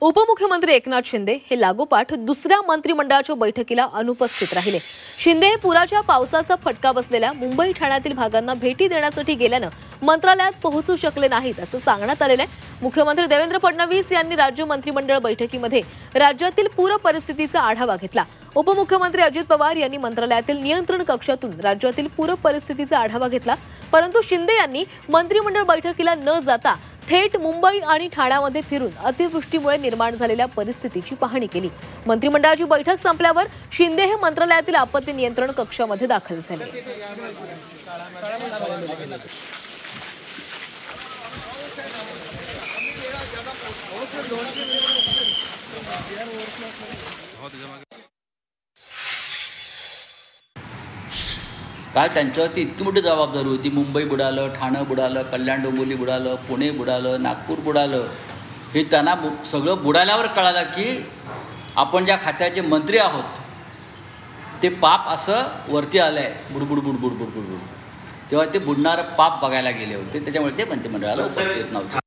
उपमुख्यमंत्री एकनाथ शिंदे हे लागोपाठ दुसऱ्या मंत्रिमंडळाच्या बैठकीला अनुपस्थित राहिले। शिंदे हे पुराच्या पावसाचा फटका बसलेल्या मुंबई ठाण्यातील भागांना भेटी देण्यासाठी गेल्यानं मंत्रालयात पोहोचू शकले नाहीत असं सांगण्यात आलेलं आहे। मुख्यमंत्री देवेंद्र फडणवीस यांनी राज्य मंत्रिमंडळ बैठकीमध्ये राज्यातील पूर परिस्थितीचा आढावा घेतला। उपमुख्यमंत्री अजित पवार यांनी मंत्रालयातील नियंत्रण कक्षातून राज्यातील पूर परिस्थितीचा आढावा घेतला, परंतु शिंदे यांनी मंत्रिमंडळ बैठकीला न जाता थेट मुंबई आणि ठाण्यामध्ये फिरून अतिवृष्टीमुळे निर्माण झालेल्या परिस्थितीची पाहणी केली। मंत्रिमंडळाची बैठक संपल्यावर शिंदे हे मंत्रालयातील आपत्ती नियंत्रण कक्षामध्ये दाखल झाले। काय त्यांच्यावरती इतकी मोठी जबाबदारी होती। मुंबई बुडालं, ठाणं बुडालं, कल्याण डोंबिवली बुडालं, पुणे बुडालं, नागपूर बुडालं। हे त्यांना सगळं बुडाल्यावर कळालं की आपण ज्या खात्याचे मंत्री आहोत ते पाप असं वरती आलं आहे, बुडबुड बुडबुड बुडबुड बुड। तेव्हा ते बुडणारं पाप बघायला गेले होते, त्याच्यामुळे ते मंत्रिमंडळाला उपस्थित नव्हते।